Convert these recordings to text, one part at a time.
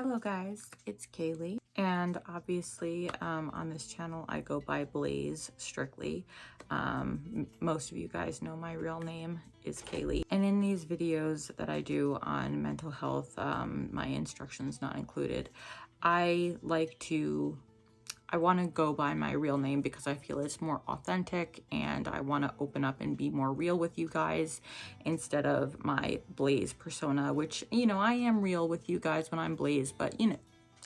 Hello guys, it's Kaylee, and obviously on this channel I go by BLAIZE strictly. Most of you guys know my real name is Kaylee, and in these videos that I do on mental health, my instructions not included, I want to go by my real name because I feel it's more authentic, and I want to open up and be more real with you guys instead of my BLAIZE persona, which, you know, I am real with you guys when I'm BLAIZE, but, you know,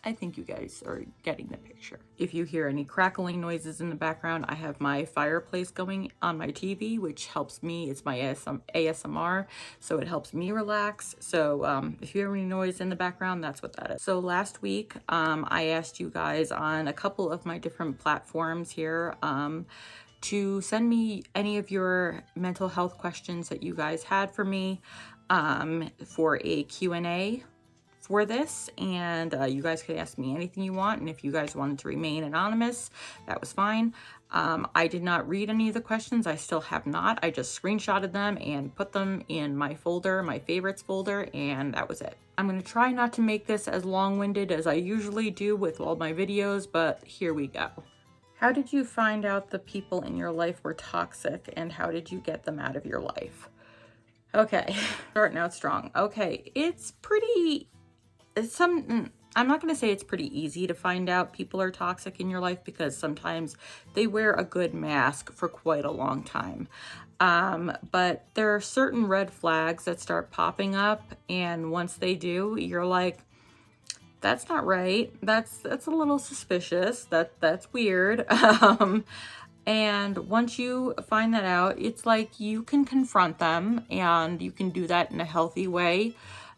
I think you guys are getting the picture. If you hear any crackling noises in the background, I have my fireplace going on my TV, which helps me. It's my ASMR, so it helps me relax. So if you hear any noise in the background, that's what that is. So last week, I asked you guys on a couple of my different platforms here to send me any of your mental health questions that you guys had for me for a Q&A for this, and you guys could ask me anything you want, and if you guys wanted to remain anonymous, that was fine. I did not read any of the questions. I still have not. I just screenshotted them and put them in my folder, my favorites folder, and that was it. I'm going to try not to make this as long-winded as I usually do with all my videos, but here we go. How did you find out the people in your life were toxic, and how did you get them out of your life? Okay, starting out strong. Okay, I'm not going to say it's pretty easy to find out people are toxic in your life, because sometimes they wear a good mask for quite a long time. But there are certain red flags that start popping up, and once they do, you're like, that's not right. That's a little suspicious. That's weird. And once you find that out, it's like you can confront them, and you can do that in a healthy way.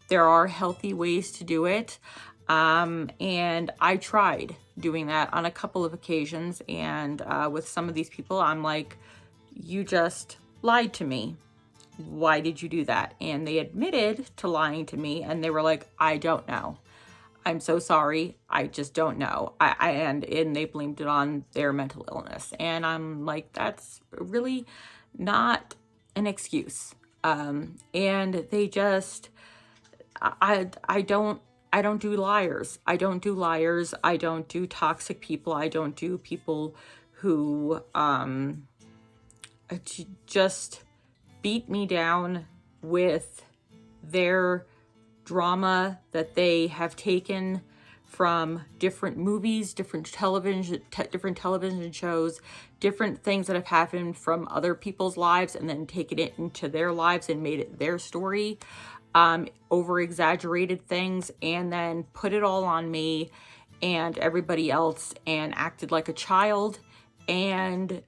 There are healthy ways to do it. And I tried doing that on a couple of occasions. And with some of these people, I'm like, you just lied to me. Why did you do that? And they admitted to lying to me, and they were like, I don't know. I'm so sorry. I just don't know. And they blamed it on their mental illness. And I'm like, that's really not an excuse. And they just, I don't do liars. I don't do liars. I don't do toxic people. I don't do people who just beat me down with their drama that they have taken from different movies, different television shows, different things that have happened from other people's lives, and then taken it into their lives and made it their story. Over exaggerated things, and then put it all on me and everybody else, and acted like a child. And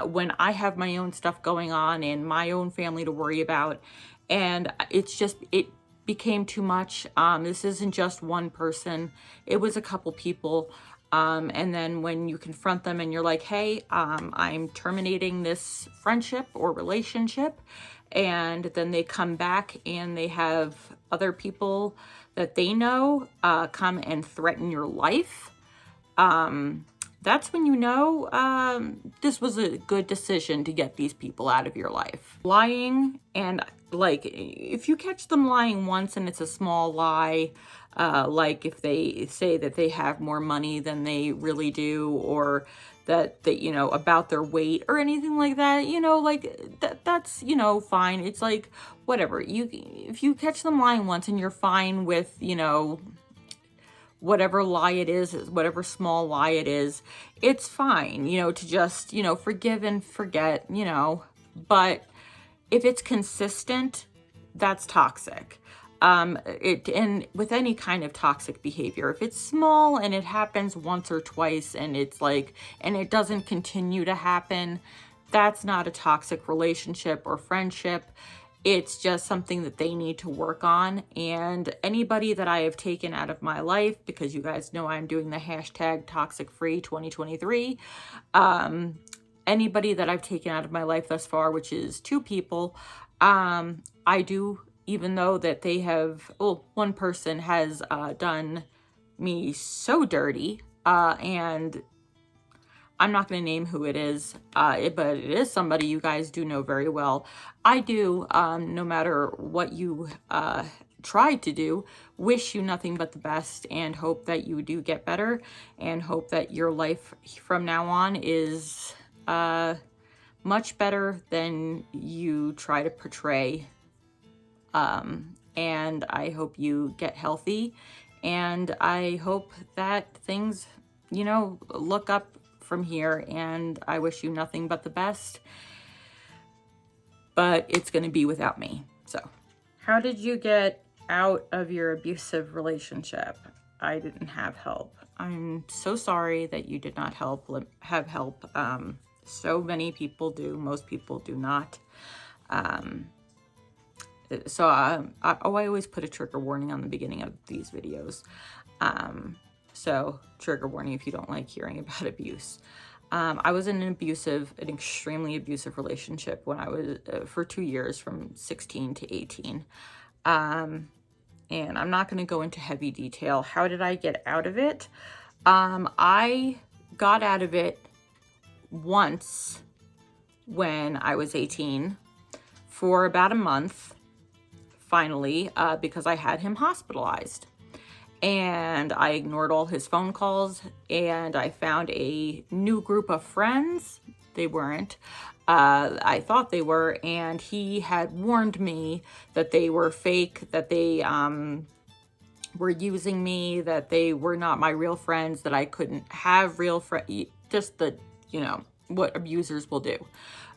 when I have my own stuff going on and my own family to worry about, and it became too much. This isn't just one person, it was a couple people. And then when you confront them and you're like, hey, I'm terminating this friendship or relationship, and then they come back and they have other people that they know come and threaten your life, that's when you know this was a good decision to get these people out of your life. Lying, and like, if you catch them lying once and it's a small lie, like if they say that they have more money than they really do, or that you know, about their weight or anything like that, you know, like that's, you know, fine. It's like, whatever. If you catch them lying once and you're fine with, you know, whatever lie it is, whatever small lie it is, it's fine, you know, to just, you know, forgive and forget, you know. But if it's consistent, that's toxic. And with any kind of toxic behavior, if it's small and it happens once or twice and it's like, and it doesn't continue to happen, that's not a toxic relationship or friendship. It's just something that they need to work on. And anybody that I have taken out of my life, because you guys know I'm doing the hashtag toxic-free 2023, anybody that I've taken out of my life thus far, which is 2 people, I do, even though that they have, one person has done me so dirty, and I'm not going to name who it is, but it is somebody you guys do know very well. I do, no matter what you tried to do. Wish you nothing but the best, and hope that you do get better, and hope that your life from now on is much better than you try to portray. And I hope you get healthy, and I hope that things, you know, look up from here, and I wish you nothing but the best, but it's going to be without me. So, how did you get out of your abusive relationship? I didn't have help. I'm so sorry that you did not have help. So many people do. Most people do not. So I always put a trigger warning on the beginning of these videos. So trigger warning if you don't like hearing about abuse. I was in an extremely abusive relationship when I was for 2 years, from 16 to 18. And I'm not going to go into heavy detail. How did I get out of it? I got out of it once when I was 18 for about a month, finally, because I had him hospitalized. And I ignored all his phone calls, and I found a new group of friends. They weren't. I thought they were, and he had warned me that they were fake, that they were using me, that they were not my real friends, that I couldn't have real friends, just the, you know, what abusers will do.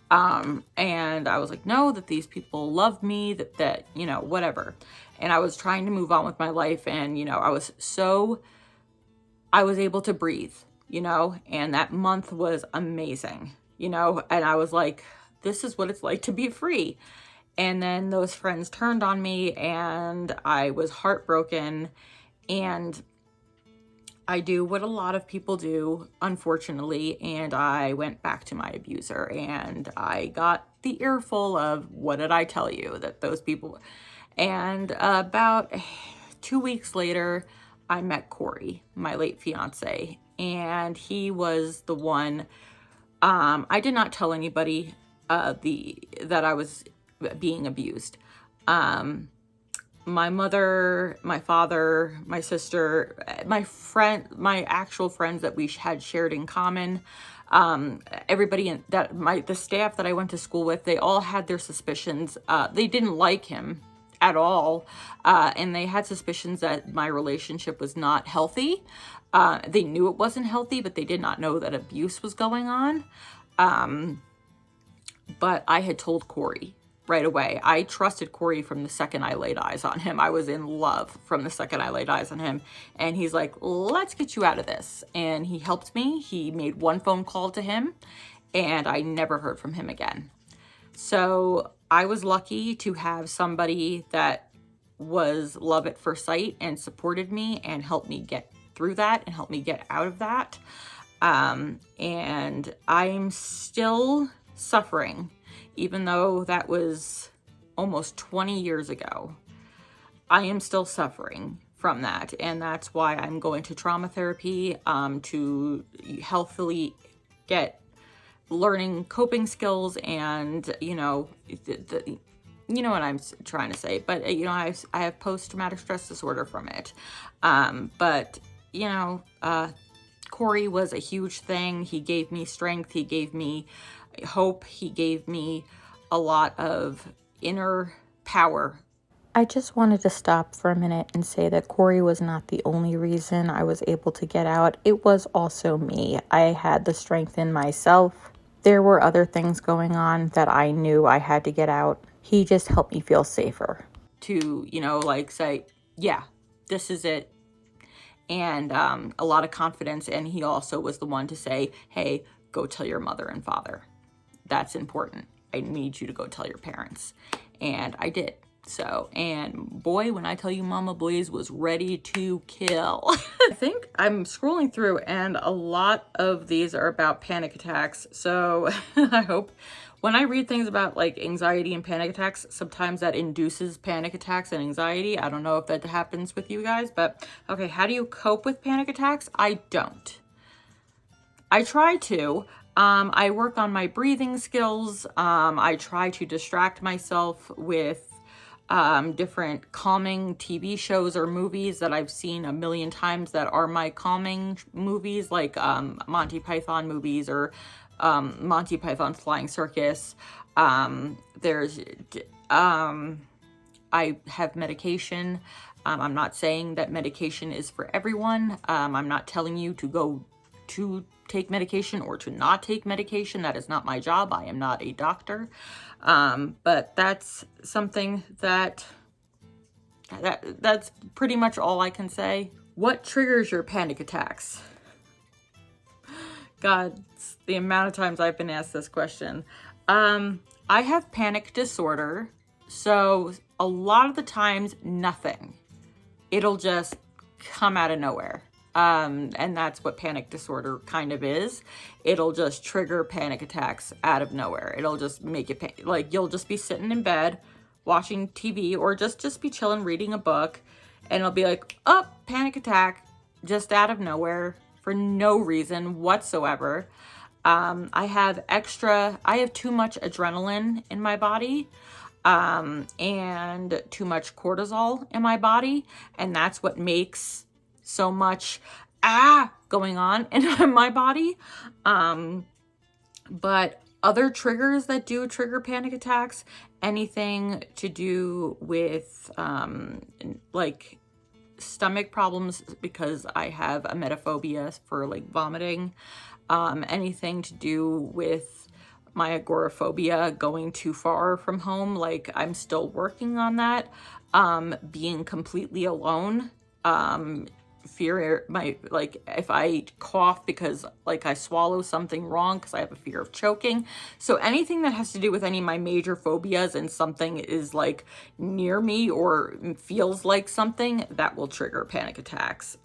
And I was like, no, that these people love me, that, you know, whatever. And I was trying to move on with my life, and, you know, I was able to breathe, you know, and that month was amazing, you know, and I was like, this is what it's like to be free. And then those friends turned on me, and I was heartbroken, and I do what a lot of people do, unfortunately, and I went back to my abuser, and I got the earful of, what did I tell you, that those people. And about 2 weeks later, I met Corey, my late fiance, and he was the one. I did not tell anybody that I was being abused. My mother, my father, my sister, my actual friends that we had shared in common, everybody the staff that I went to school with, they all had their suspicions. They didn't like him at all, and they had suspicions that my relationship was not healthy. They knew it wasn't healthy, but they did not know that abuse was going on. But I had told Corey right away. I trusted Corey from the second I laid eyes on him. I was in love from the second I laid eyes on him. And he's like, let's get you out of this. And he helped me. He made one phone call to him, and I never heard from him again. So I was lucky to have somebody that was love at first sight and supported me and helped me get through that and helped me get out of that. And I'm still suffering, even though that was almost 20 years ago. I am still suffering from that, and that's why I'm going to trauma therapy, to healthily get learning coping skills, and, you know, you know what I'm trying to say, but, you know, I have post-traumatic stress disorder from it. But, you know, Corey was a huge thing. He gave me strength. He gave me hope. He gave me a lot of inner power. I just wanted to stop for a minute and say that Corey was not the only reason I was able to get out. It was also me. I had the strength in myself. There were other things going on that I knew I had to get out. He just helped me feel safer. To, you know, like say, yeah, this is it. And a lot of confidence. And he also was the one to say, hey, go tell your mother and father. That's important. I need you to go tell your parents. And I did. So, and boy, when I tell you Mama BLAIZE was ready to kill. I think I'm scrolling through, and a lot of these are about panic attacks. So I hope when I read things about like anxiety and panic attacks, sometimes that induces panic attacks and anxiety. I don't know if that happens with you guys, but okay, how do you cope with panic attacks? I don't. I try to. I work on my breathing skills. I try to distract myself with different calming TV shows or movies that I've seen a million times that are my calming movies, like Monty Python movies or Monty Python's Flying Circus. There's I have medication. I'm not saying that medication is for everyone. I'm not telling you to go to take medication or to not take medication. That is not my job. I am not a doctor. But that's something that's pretty much all I can say. What triggers your panic attacks? God, the amount of times I've been asked this question. I have panic disorder, so a lot of the times, nothing. It'll just come out of nowhere. And that's what panic disorder kind of is. It'll just trigger panic attacks out of nowhere. It'll just make you like you'll just be sitting in bed watching TV or just be chilling reading a book, and it'll be like, oh, panic attack, just out of nowhere for no reason whatsoever. I have too much adrenaline in my body. And too much cortisol in my body, and that's what makes so much going on in my body. But other triggers that do trigger panic attacks, anything to do with like stomach problems, because I have emetophobia for like vomiting, anything to do with my agoraphobia, going too far from home, like I'm still working on that. Being completely alone, fear, like if I cough because like I swallow something wrong because I have a fear of choking. So anything that has to do with any of my major phobias and something is like near me or feels like something, that will trigger panic attacks.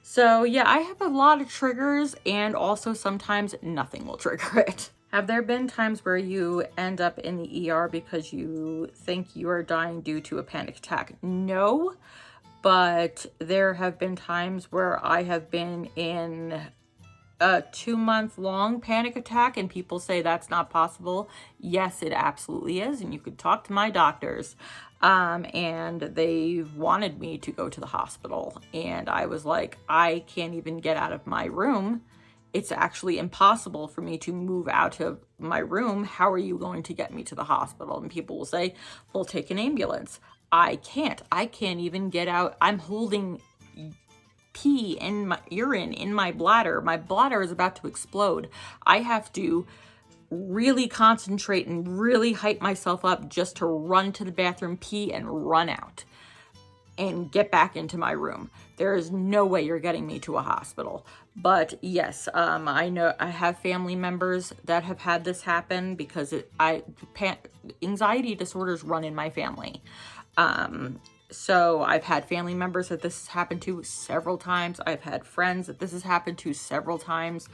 So yeah, I have a lot of triggers, and also sometimes nothing will trigger it. Have there been times where you end up in the ER because you think you are dying due to a panic attack? No, but there have been times where I have been in a 2-month-long panic attack, and people say that's not possible. Yes, it absolutely is, and you could talk to my doctors. And they wanted me to go to the hospital, and I was like, I can't even get out of my room. It's actually impossible for me to move out of my room. How are you going to get me to the hospital? And people will say, well, take an ambulance. I can't even get out. I'm holding pee and my urine in my bladder. My bladder is about to explode. I have to really concentrate and really hype myself up just to run to the bathroom, pee, and run out and get back into my room. There is no way you're getting me to a hospital. But yes, I know I have family members that have had this happen because anxiety disorders run in my family. So I've had family members that this has happened to several times. I've had friends that this has happened to several times.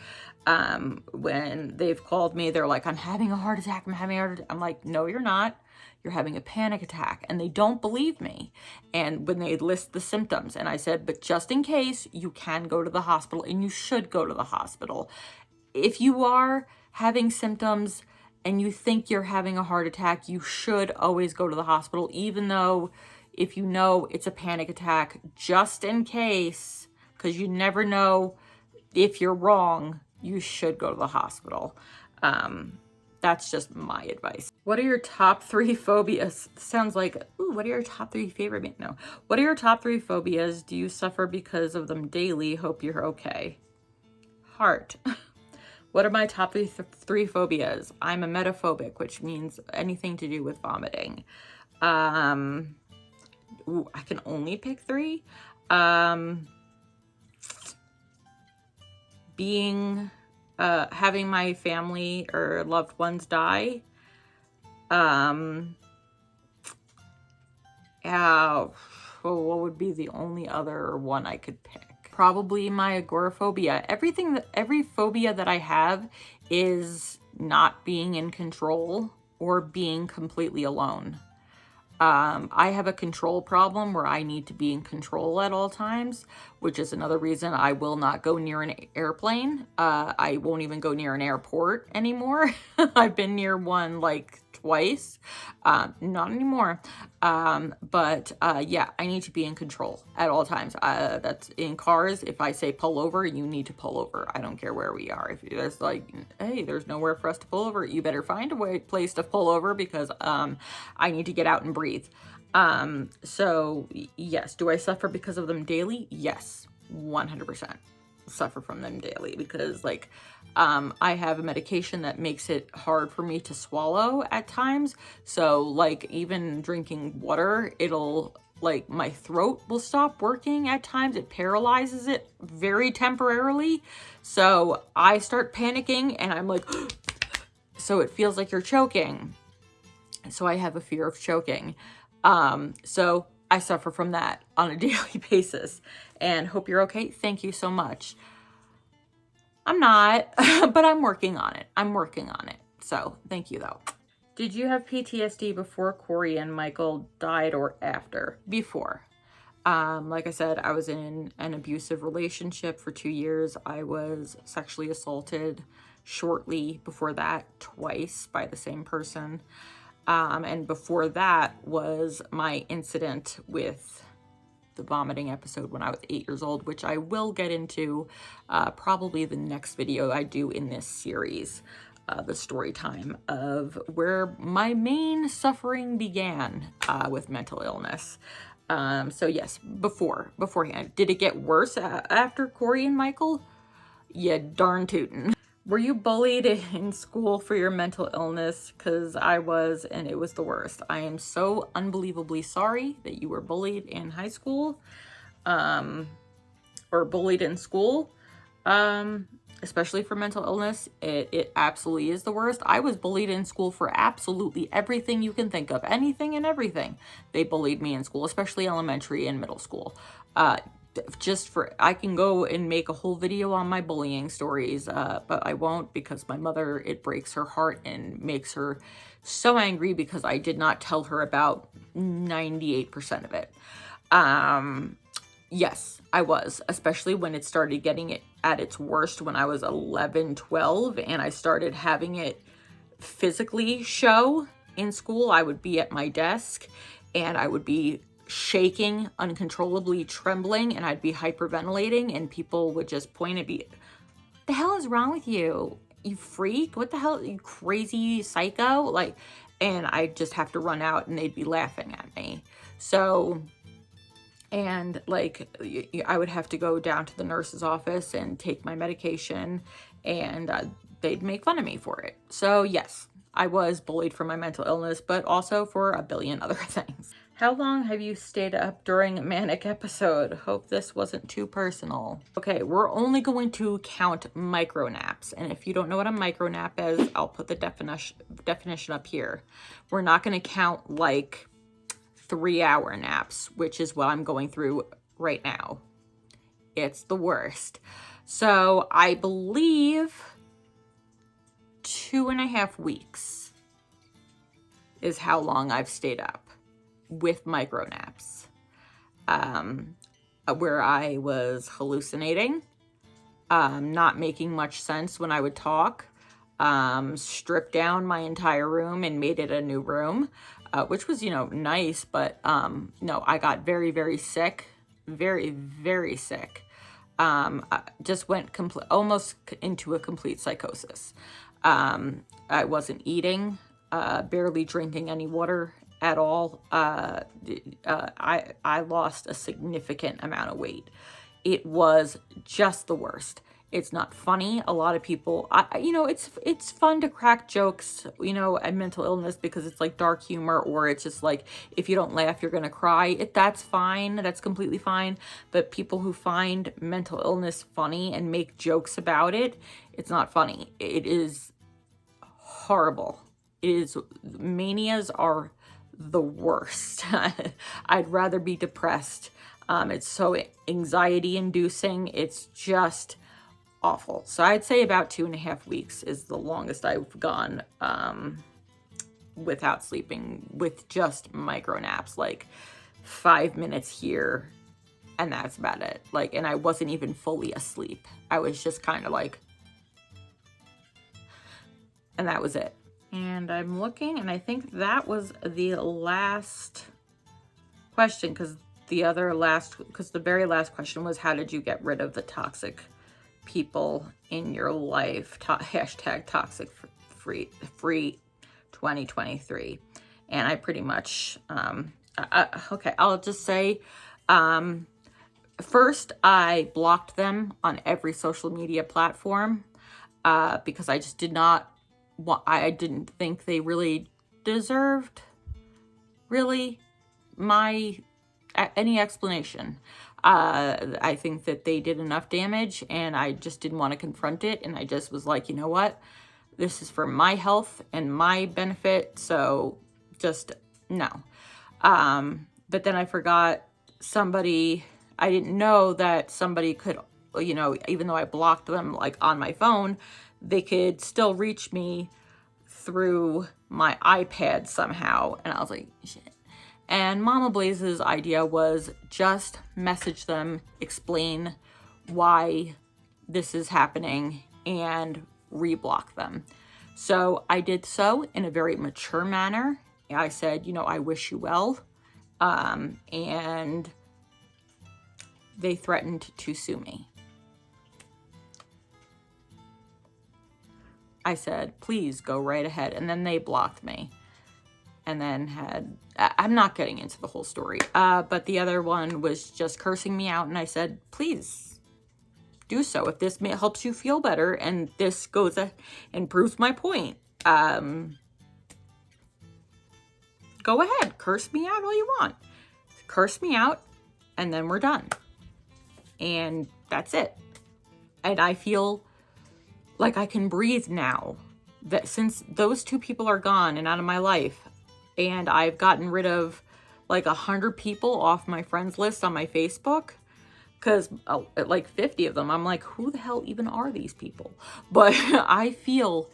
When they've called me, they're like, I'm having a heart attack. I'm like, no, you're not. You're having a panic attack. And they don't believe me. And when they list the symptoms, and I said, but just in case, you can go to the hospital, and you should go to the hospital. If you are having symptoms and you think you're having a heart attack, you should always go to the hospital, even though if you know it's a panic attack, just in case, because you never know if you're wrong, you should go to the hospital. That's just my advice. What are your top 3 phobias? Sounds like, ooh, what are your top 3 favorite? No. What are your top 3 phobias? Do you suffer because of them daily? Hope you're okay. Heart. What are my top 3 phobias? I'm emetophobic, which means anything to do with vomiting. Ooh, I can only pick 3. Having my family or loved ones die. What would be the only other one I could pick? Probably my agoraphobia. Every phobia that I have is not being in control or being completely alone. I have a control problem where I need to be in control at all times, which is another reason I will not go near an airplane. I won't even go near an airport anymore. I've been near one like twice. Not anymore. But yeah, I need to be in control at all times. That's in cars. If I say pull over, you need to pull over. I don't care where we are. If there's like, hey, there's nowhere for us to pull over, you better find a place to pull over, because I need to get out and breathe. So yes, do I suffer because of them daily? Yes, 100% suffer from them daily, because like, I have a medication that makes it hard for me to swallow at times. So like even drinking water, it'll like, my throat will stop working at times. It paralyzes it very temporarily. So I start panicking and I'm like, so it feels like you're choking. So I have a fear of choking. So I suffer from that on a daily basis, and hope you're okay. Thank you so much. I'm not, but I'm working on it. I'm working on it. So thank you though. Did you have PTSD before Corey and Michael died or after? Before. Like I said, I was in an abusive relationship for 2 years. I was sexually assaulted shortly before that, twice by the same person. And before that was my incident with the vomiting episode when I was 8 years old, which I will get into probably the next video I do in this series, the story time of where my main suffering began with mental illness. So yes, beforehand. Did it get worse after Corey and Michael? Yeah, darn tootin'. Were you bullied in school for your mental illness? Because I was, and it was the worst. I am so unbelievably sorry that you were bullied in high school, or bullied in school, especially for mental illness. It absolutely is the worst. I was bullied in school for absolutely everything you can think of. Anything and everything. They bullied me in school, especially elementary and middle school. I can go and make a whole video on my bullying stories, but I won't, because my mother, it breaks her heart and makes her so angry because I did not tell her about 98% of it. Yes, I was, especially when it started getting it at its worst when I was 11, 12, and I started having it physically show in school. I would be at my desk and I would be shaking, uncontrollably trembling, and I'd be hyperventilating, and people would just point at me, the hell is wrong with you? You freak? What the hell? You crazy psycho? Like, and I just have to run out and they'd be laughing at me. So, and like, I would have to go down to the nurse's office and take my medication, and they'd make fun of me for it. So yes, I was bullied for my mental illness, but also for a billion other things. How long have you stayed up during a manic episode? Hope this wasn't too personal. Okay, we're only going to count micro naps. And if you don't know what a micro nap is, I'll put the definition up here. We're not going to count like 3-hour naps, which is what I'm going through right now. It's the worst. So I believe 2.5 weeks is how long I've stayed up with micro naps, where I was hallucinating, not making much sense when I would talk, stripped down my entire room and made it a new room, which was, nice, but no, I got very, very sick, very, very sick. I just went almost into a complete psychosis. I wasn't eating, barely drinking any water at all. I lost a significant amount of weight. It was just the worst. It's not funny. A lot of people, it's fun to crack jokes, at mental illness, because it's like dark humor, or it's just like, if you don't laugh, you're going to cry. That's fine. That's completely fine. But people who find mental illness funny and make jokes about it, it's not funny. It is horrible. Manias are the worst. I'd rather be depressed. It's so anxiety inducing. It's just awful. So I'd say about 2.5 weeks is the longest I've gone without sleeping, with just micro naps, like 5 minutes here, and that's about it. Like, and I wasn't even fully asleep. I was just kind of like, and that was it. And I'm looking, and I think that was the last question, because the very last question was, how did you get rid of the toxic people in your life? Hashtag toxic free 2023. And I pretty much, okay, I'll just say, first, I blocked them on every social media platform because I just I didn't think they really deserved any explanation. I think that they did enough damage, and I just didn't want to confront it. And I just was like, you know what? This is for my health and my benefit, so just no. But then I forgot I didn't know that somebody could, you know, even though I blocked them like on my phone, they could still reach me through my iPad somehow. And I was like, shit. And Mama BLAIZE's idea was just message them, explain why this is happening, and reblock them. So I did so in a very mature manner. I said, you know, I wish you well. And they threatened to sue me. I said, please go right ahead. And then they blocked me. And then I'm not getting into the whole story. But the other one was just cursing me out. And I said, please do so. If this helps you feel better and this goes and proves my point, go ahead. Curse me out all you want. Curse me out and then we're done. And that's it. And I feel like I can breathe now, that since those two people are gone and out of my life, and I've gotten rid of like 100 people off my friends list on my Facebook, because like 50 of them, I'm like, who the hell even are these people? But I feel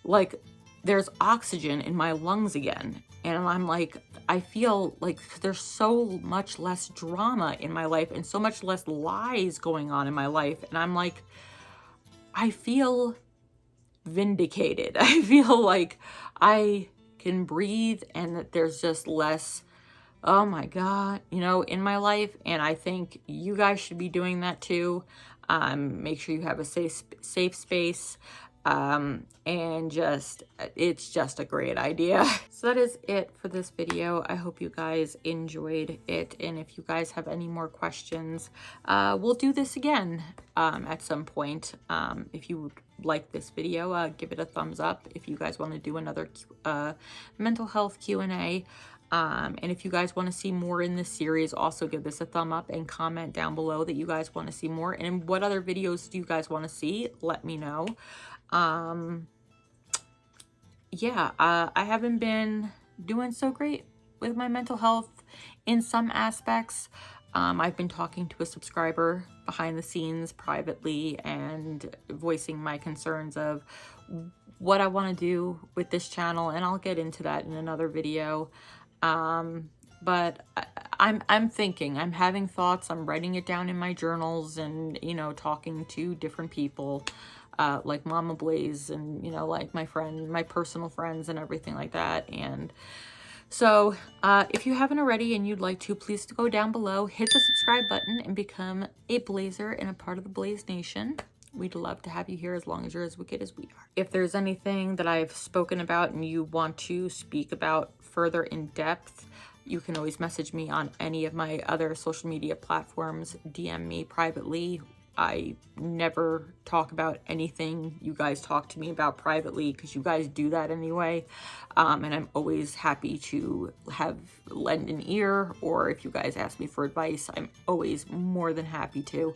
like there's oxygen in my lungs again. And I'm like, I feel like there's so much less drama in my life and so much less lies going on in my life. And I'm like, I feel vindicated. I feel like I can breathe and that there's just less, oh my God, you know, in my life. And I think you guys should be doing that too. Make sure you have a safe space. And it's just a great idea. So that is it for this video. I hope you guys enjoyed it. And if you guys have any more questions, we'll do this again at some point. If you like this video, give it a thumbs up. If you guys want to do another mental health Q&A, and if you guys want to see more in this series, also give this a thumb up and comment down below that you guys want to see more. And what other videos do you guys want to see? Let me know. Yeah, I haven't been doing so great with my mental health in some aspects. I've been talking to a subscriber behind the scenes privately and voicing my concerns of what I want to do with this channel, and I'll get into that in another video. But I'm thinking, I'm having thoughts, I'm writing it down in my journals, and, you know, talking to different people, like Mama BLAIZE and, you know, like my personal friends and everything like that. And so, if you haven't already and you'd like to, please go down below, hit the subscribe button and become a Blaizer and a part of the Blaize Nation. We'd love to have you here as long as you're as wicked as we are. If there's anything that I've spoken about and you want to speak about further in depth, you can always message me on any of my other social media platforms, DM me privately. I never talk about anything you guys talk to me about privately, because you guys do that anyway. And I'm always happy to lend an ear, or if you guys ask me for advice, I'm always more than happy to.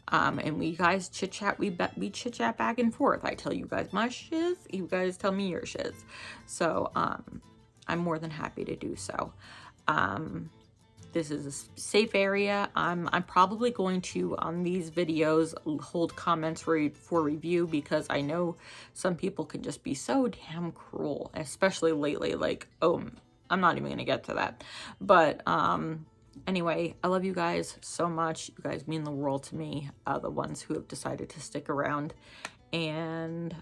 And we guys chit chat, we chit chat back and forth. I tell you guys my shiz, you guys tell me your shiz. So, I'm more than happy to do so. This is a safe area. I'm probably going to, on these videos, hold comments for review, because I know some people can just be so damn cruel, especially lately. Like, oh, I'm not even gonna get to that. But anyway, I love you guys so much. You guys mean the world to me, the ones who have decided to stick around. And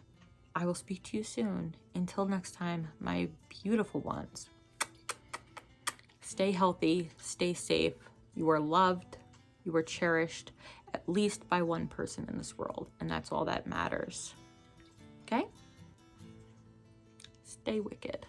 I will speak to you soon. Until next time, my beautiful ones, stay healthy, stay safe. You are loved, you are cherished, at least by one person in this world, and that's all that matters. Okay? Stay wicked.